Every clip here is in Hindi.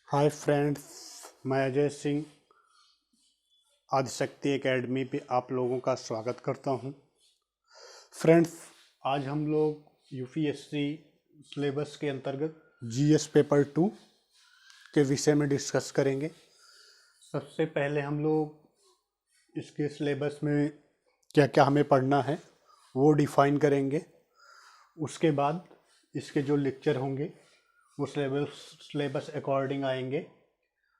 हाय फ्रेंड्स, मैं अजय सिंह आदिशक्ति एकेडमी पे आप लोगों का स्वागत करता हूं। फ्रेंड्स, आज हम लोग यूपीएससी सिलेबस के अंतर्गत जीएस पेपर 2 के विषय में डिस्कस करेंगे। सबसे पहले हम लोग इसके सिलेबस में क्या क्या हमें पढ़ना है वो डिफाइन करेंगे। उसके बाद इसके जो लेक्चर होंगे वो सिलेबस अकॉर्डिंग आएंगे,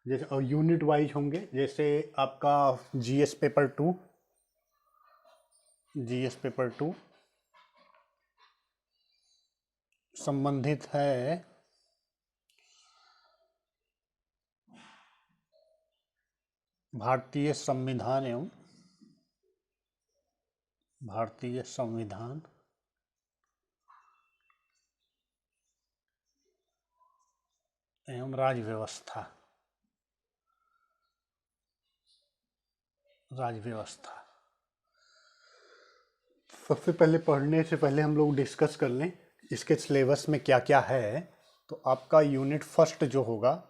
जैसे और यूनिट वाइज होंगे। जैसे आपका जीएस पेपर टू संबंधित है भारतीय संविधान एवं राज्य व्यवस्था। सबसे पहले पढ़ने से पहले हम लोग डिस्कस कर लें इसके सिलेबस में क्या क्या है। तो आपका यूनिट फर्स्ट जो होगा,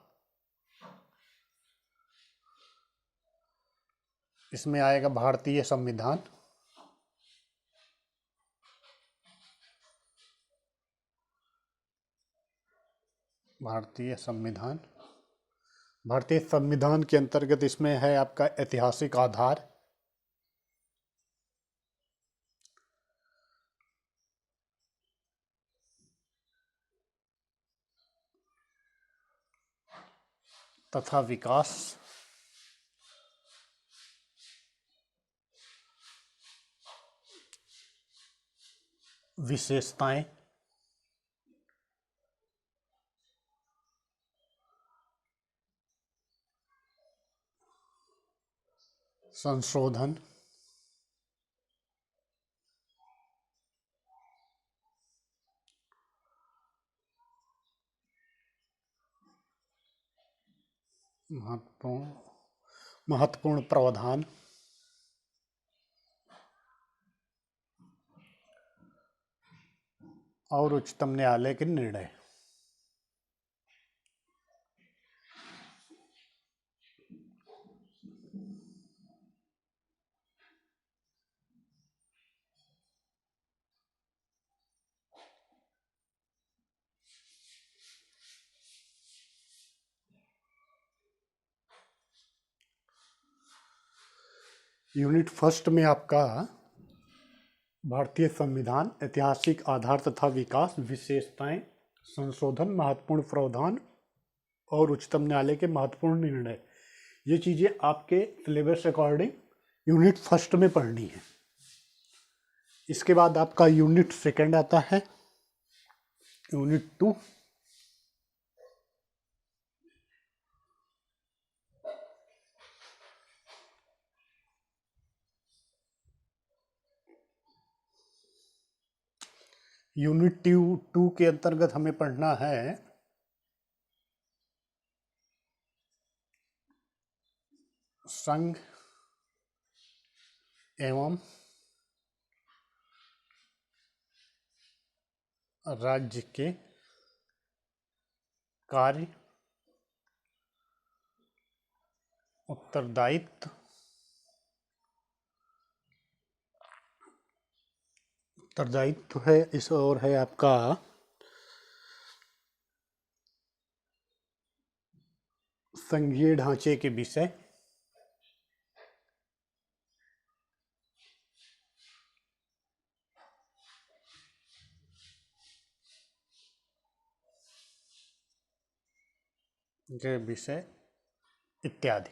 इसमें आएगा भारतीय संविधान। भारतीय संविधान के अंतर्गत इसमें है आपका ऐतिहासिक आधार। तथा विकास। विशेषताएं। संशोधन। महत्वपूर्ण प्रावधान। और उच्चतम न्यायालय के निर्णय। यूनिट फर्स्ट में आपका भारतीय संविधान, ऐतिहासिक आधार तथा विकास, विशेषताएं, संशोधन, महत्वपूर्ण प्रावधान और उच्चतम न्यायालय के महत्वपूर्ण निर्णय, ये चीज़ें आपके सिलेबस अकॉर्डिंग यूनिट फर्स्ट में पढ़नी है। इसके बाद आपका यूनिट सेकंड आता है, यूनिट 2। यूनिट 2 के अंतर्गत हमें पढ़ना है संघ एवं राज्य के कार्य, उत्तरदायित्व है इस, और है आपका संघीय ढांचे के विषय। के विषय इत्यादि।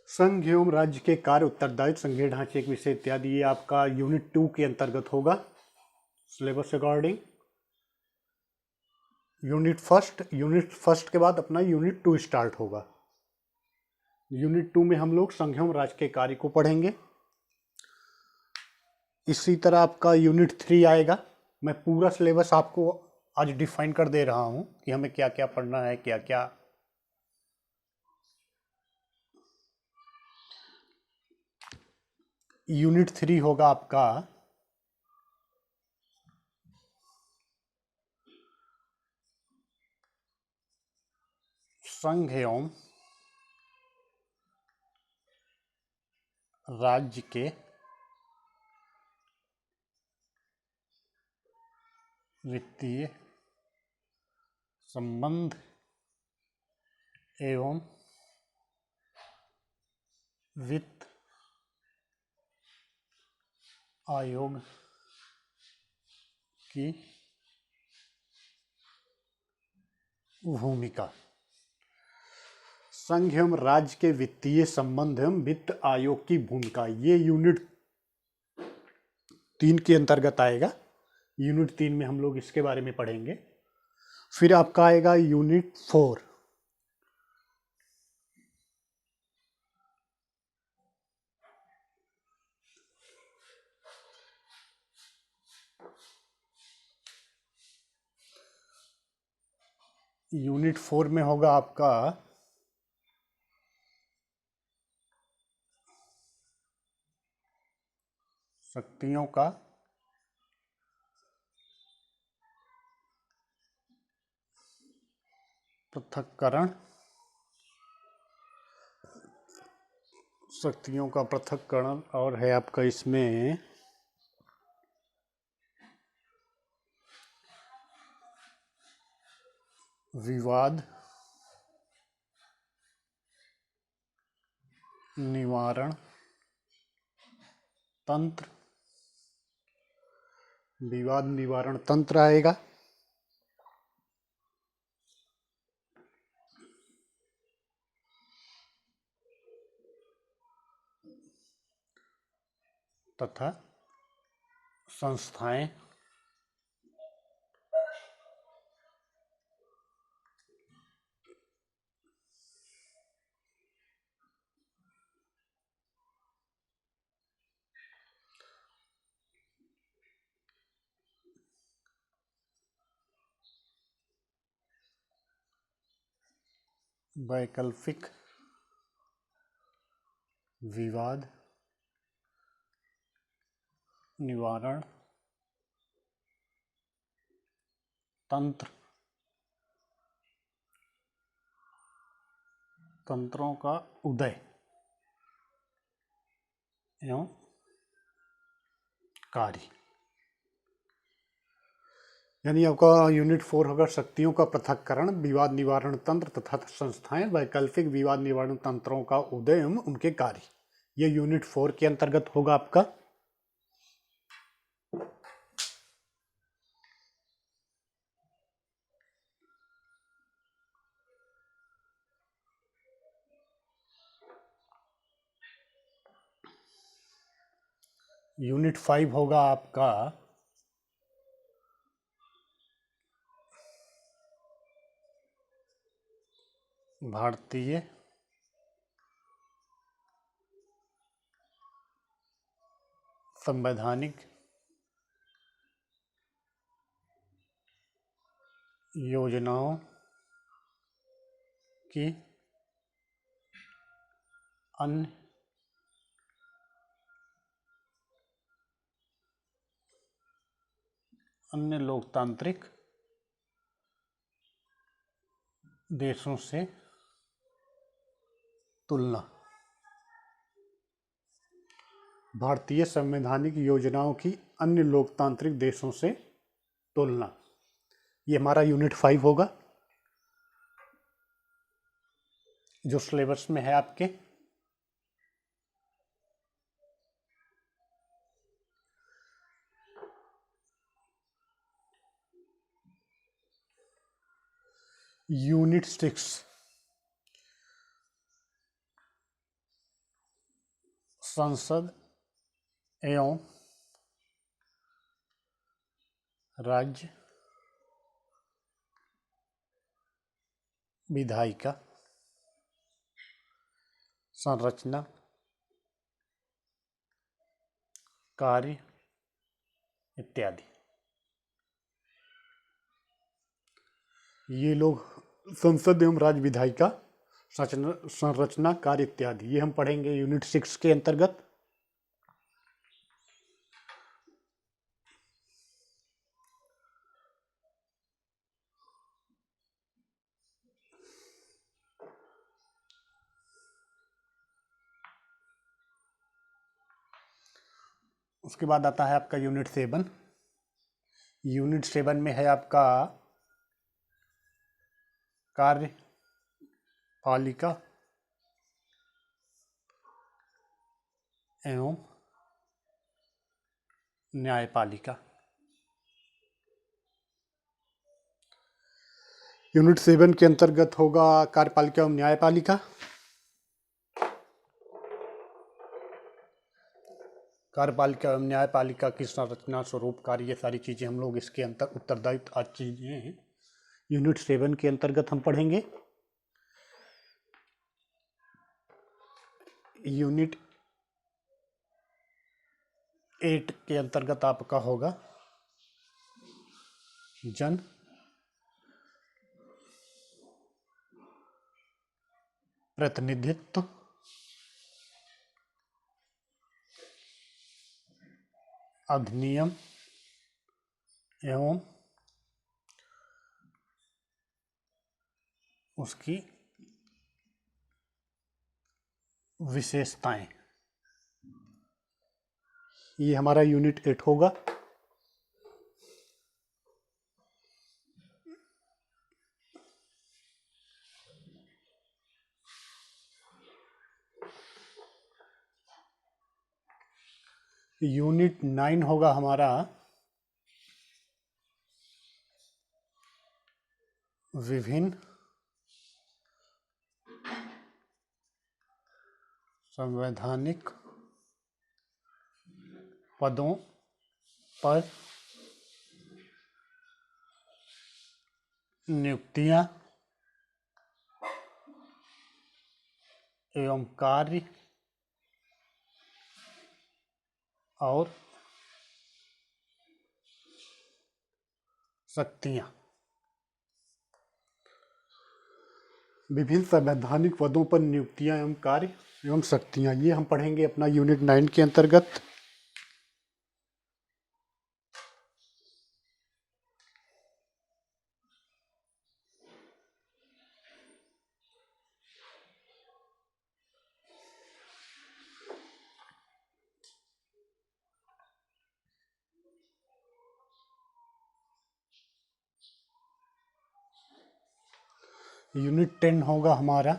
संघ एवं राज्य के कार्य, उत्तरदायित्व, संघीय ढांचे के विषय इत्यादि, ये आपका यूनिट 2 के अंतर्गत होगा सिलेबस अकॉर्डिंग। यूनिट फर्स्ट के बाद अपना यूनिट 2 स्टार्ट होगा। यूनिट 2 में हम लोग संघ एवं राज्य के कार्य को पढ़ेंगे। इसी तरह आपका यूनिट 3 आएगा। मैं पूरा सिलेबस आपको आज डिफाइन कर दे रहा हूं कि हमें क्या क्या पढ़ना है, क्या क्या। यूनिट 3 होगा आपका संघ एवं राज्य के वित्तीय संबंध एवं वित्त आयोग की भूमिका। संघ एवं राज्य के वित्तीय संबंध एवं वित्त आयोग की भूमिका, ये यूनिट 3 के अंतर्गत आएगा। यूनिट 3 में हम लोग इसके बारे में पढ़ेंगे। फिर आपका आएगा यूनिट 4। यूनिट 4 में होगा आपका शक्तियों का पृथक्करण, शक्तियों का पृथक्करण, और है आपका इसमें विवाद निवारण तंत्र, विवाद निवारण तंत्र आएगा। तथा संस्थाएं वैकल्पिक विवाद निवारण तंत्रों का उदय एवं कार्य। यानी आपका यूनिट 4 होगा शक्तियों का पृथक्करण, विवाद निवारण तंत्र तथा संस्थाएं, वैकल्पिक विवाद निवारण तंत्रों का उदय एवं उनके कार्य। ये यूनिट 4 के अंतर्गत होगा आपका। यूनिट 5 होगा आपका भारतीय संवैधानिक योजनाओं की अन्य लोकतांत्रिक देशों से तुलना। भारतीय संवैधानिक योजनाओं की अन्य लोकतांत्रिक देशों से तुलना, ये हमारा यूनिट 5 होगा जो सिलेबस में है आपके। यूनिट 6 संसद एवं राज्य विधायिका संरचना कार्य इत्यादि। ये लोग संसद एवं राज्य विधायिका संरचना कार्य इत्यादि, ये हम पढ़ेंगे यूनिट 6 के अंतर्गत। उसके बाद आता है आपका यूनिट 7। यूनिट 7 में है आपका कार्यपालिका एवं न्यायपालिका। यूनिट 7 के अंतर्गत होगा कार्यपालिका एवं न्यायपालिका। कार्यपालिका एवं न्यायपालिका की संरचना, स्वरूप, कार्य, ये सारी चीज़ें हम लोग इसके उत्तरदायित्व आज चीज़ें यूनिट 7 के अंतर्गत हम पढ़ेंगे। यूनिट 8 के अंतर्गत आपका होगा जन प्रतिनिधित्व अधिनियम एवं उसकी विशेषताएं, ये हमारा यूनिट 8 होगा। यूनिट 9 होगा हमारा विभिन्न संवैधानिक पदों पर नियुक्तियां एवं कार्य और शक्तियां। विभिन्न संवैधानिक पदों पर नियुक्तियां एवं कार्य एवं शक्तियां, ये हम पढ़ेंगे अपना यूनिट 9 के अंतर्गत। यूनिट 10 होगा हमारा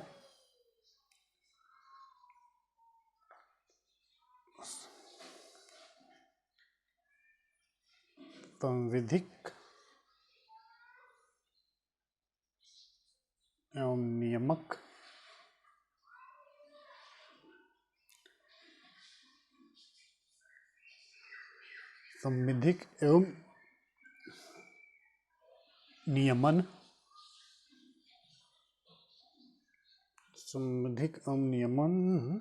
संविधिक एवं नियामक संविधिक एवं नियमन संविधिक एवं नियमन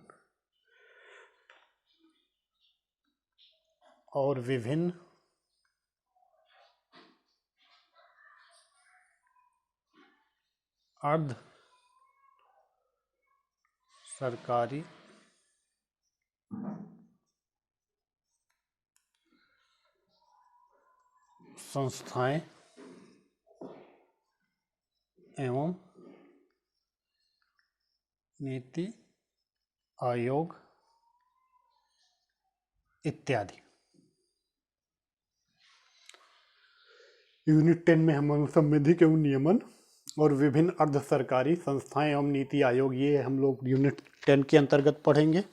और विभिन्न अर्ध सरकारी संस्थाएं एवं नीति आयोग इत्यादि। यूनिट 10 में हम संविधिक एवं नियमन और विभिन्न अर्ध सरकारी संस्थाएं एवं नीति आयोग, ये हम लोग यूनिट 10 के अंतर्गत पढ़ेंगे।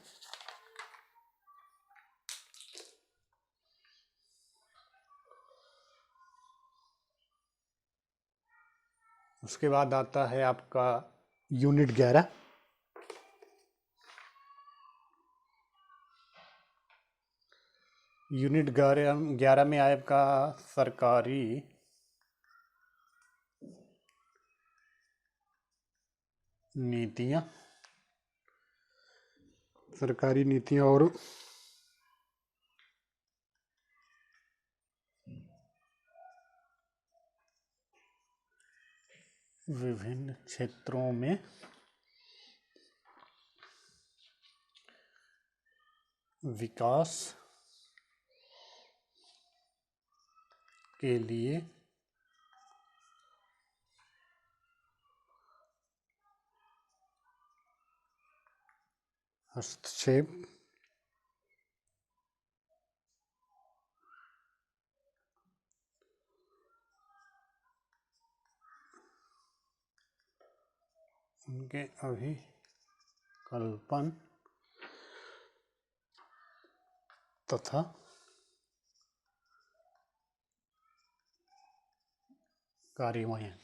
उसके बाद आता है आपका यूनिट 11। यूनिट 11 में आपका सरकारी नीतियां और विभिन्न क्षेत्रों में विकास के लिए हस्तक्षेप उनके अभिकल्पन तथा कार्यान्वयन।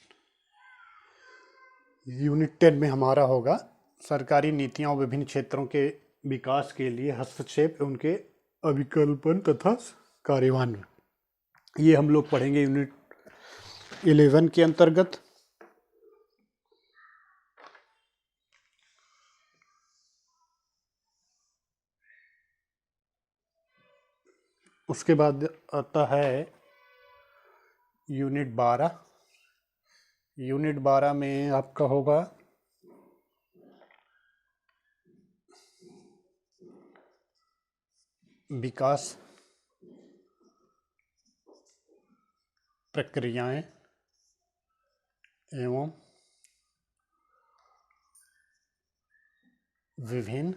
यूनिट 10 में हमारा होगा सरकारी नीतियां और विभिन्न क्षेत्रों के विकास के लिए हस्तक्षेप, उनके अभिकल्पन तथा कार्यान्वयन। ये हम लोग पढ़ेंगे यूनिट 11 के अंतर्गत। उसके बाद आता है यूनिट 12। यूनिट 12 में आपका होगा विकास प्रक्रियाएं एवं विभिन्न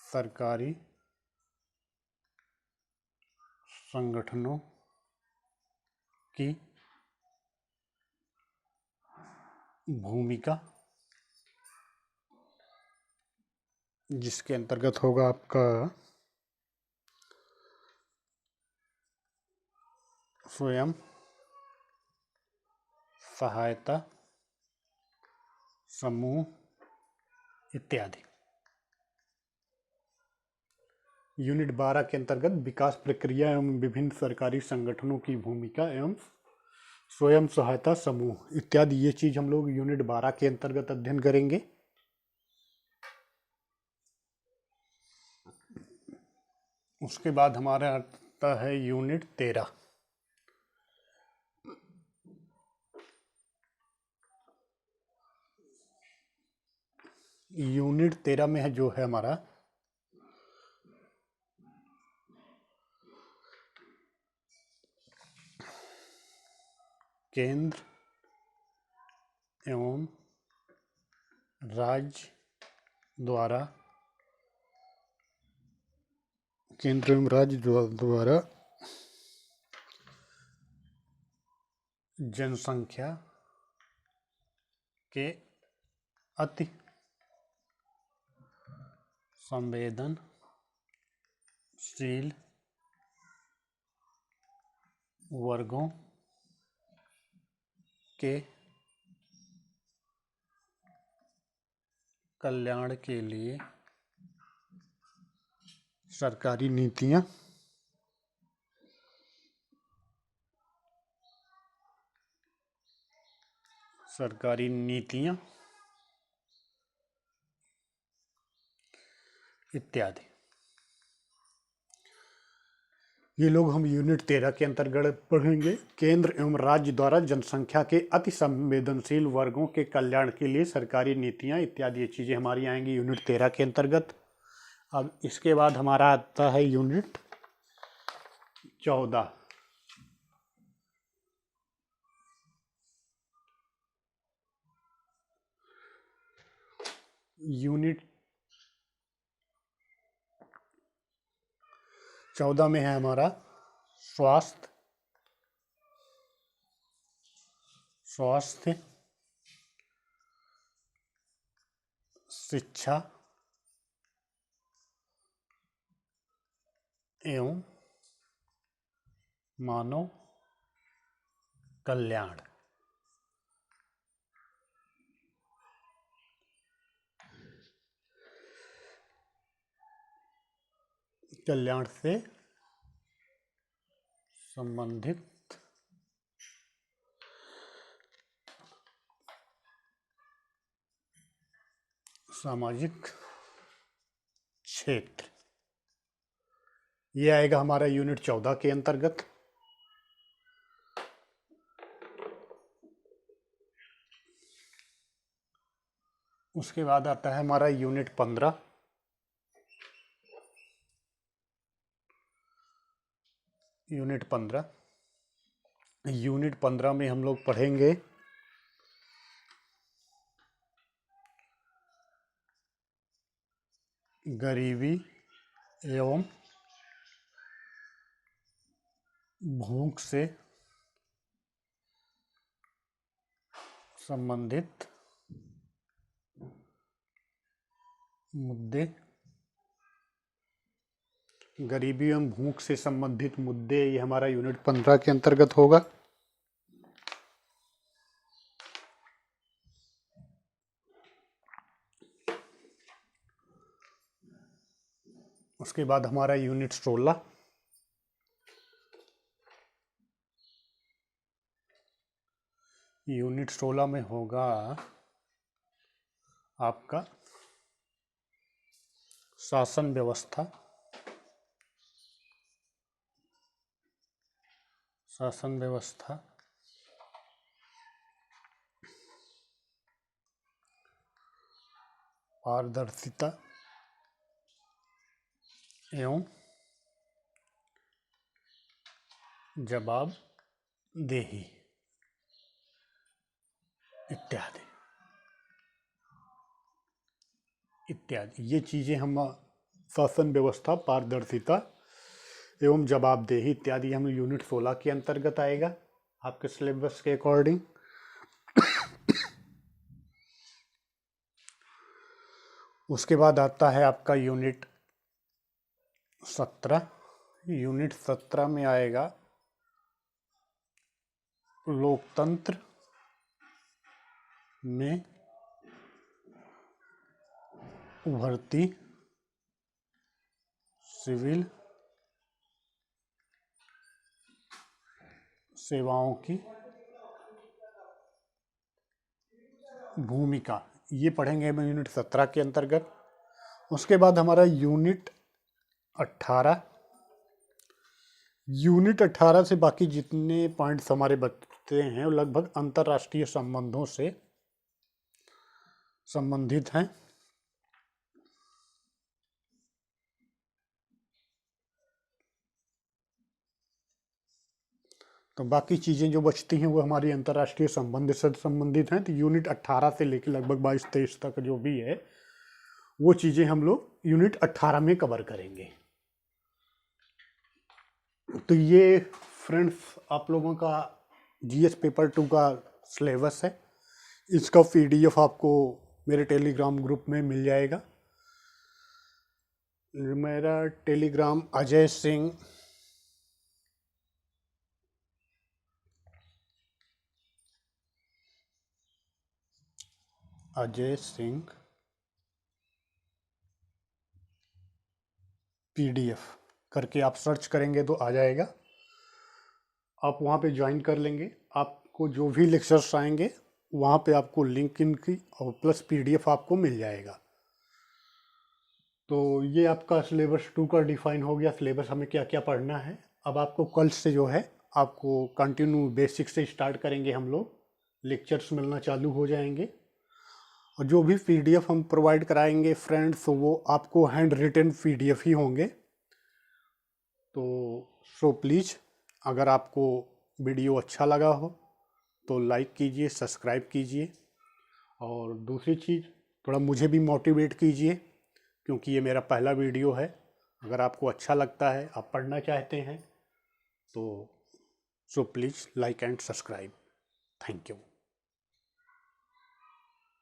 सरकारी संगठनों की भूमिका, जिसके अंतर्गत होगा आपका स्वयं सहायता समूह इत्यादि। यूनिट 12 के अंतर्गत विकास प्रक्रिया एवं विभिन्न सरकारी संगठनों की भूमिका एवं स्वयं सहायता समूह इत्यादि, ये चीज हम लोग यूनिट 12 के अंतर्गत अध्ययन करेंगे। उसके बाद हमारा आता है यूनिट 13। यूनिट 13 में है जो है हमारा केंद्र एवं राज्य द्वारा जनसंख्या के अति संवेदनशील वर्गों के कल्याण के लिए सरकारी नीतियां इत्यादि, ये लोग हम यूनिट 13 के अंतर्गत पढ़ेंगे। केंद्र एवं राज्य द्वारा जनसंख्या के अति संवेदनशील वर्गों के कल्याण के लिए सरकारी नीतियां इत्यादि, ये चीज़ें हमारी आएंगी यूनिट 13 के अंतर्गत। अब इसके बाद हमारा आता है यूनिट 14। यूनिट 14 में है हमारा स्वास्थ्य शिक्षा एवं मानव कल्याण। कल्याण से संबंधित सामाजिक क्षेत्र, ये आएगा हमारा यूनिट 14 के अंतर्गत। उसके बाद आता है हमारा यूनिट 15। यूनिट 15 में हम लोग पढ़ेंगे गरीबी एवं भूख से संबंधित मुद्दे, गरीबी एवं भूख से संबंधित मुद्दे, ये हमारा यूनिट 15 के अंतर्गत होगा। उसके बाद हमारा यूनिट 16, यूनिट 16 में होगा आपका शासन व्यवस्था, शासन व्यवस्था, पारदर्शिता एवं जवाबदेही इत्यादि इत्यादि। ये चीज़ें हम शासन व्यवस्था, पारदर्शिता एवं जवाबदेही इत्यादि हम यूनिट 16 के अंतर्गत आएगा आपके सिलेबस के अकॉर्डिंग। उसके बाद आता है आपका यूनिट 17। यूनिट 17 में आएगा लोकतंत्र में उभरती सिविल सेवाओं की भूमिका, ये पढ़ेंगे हम यूनिट 17 के अंतर्गत। उसके बाद हमारा यूनिट 18, यूनिट 18 से बाकी जितने पॉइंट्स हमारे बचते हैं वो लगभग अंतर्राष्ट्रीय संबंधों से संबंधित हैं। तो बाकी चीज़ें जो बचती हैं वो हमारी अंतर्राष्ट्रीय संबंध से संबंधित हैं। तो यूनिट 18 से लेकर लगभग 22-23 तक जो भी है वो चीज़ें हम लोग यूनिट 18 में कवर करेंगे। तो ये फ्रेंड्स आप लोगों का जीएस पेपर 2 का सिलेबस है। इसका पीडीएफ आपको मेरे टेलीग्राम ग्रुप में मिल जाएगा। मेरा टेलीग्राम अजय सिंह पीडीएफ करके आप सर्च करेंगे तो आ जाएगा। आप वहाँ पे ज्वाइन कर लेंगे। आपको जो भी लेक्चर्स आएंगे वहाँ पे आपको लिंक इनकी और प्लस पीडीएफ आपको मिल जाएगा। तो ये आपका सिलेबस 2 का डिफाइन हो गया, सिलेबस हमें क्या क्या पढ़ना है। अब आपको कल से जो है आपको कंटिन्यू बेसिक से स्टार्ट करेंगे हम लोग, लेक्चर्स मिलना चालू हो जाएंगे। और जो भी पीडीएफ हम प्रोवाइड कराएंगे फ्रेंड्स वो आपको हैंड रिटन पीडीएफ ही होंगे। तो सो प्लीज़ अगर आपको वीडियो अच्छा लगा हो तो लाइक कीजिए, सब्सक्राइब कीजिए। और दूसरी चीज़ थोड़ा मुझे भी मोटिवेट कीजिए क्योंकि ये मेरा पहला वीडियो है। अगर आपको अच्छा लगता है, आप पढ़ना चाहते हैं तो so please like and subscribe. Thank you.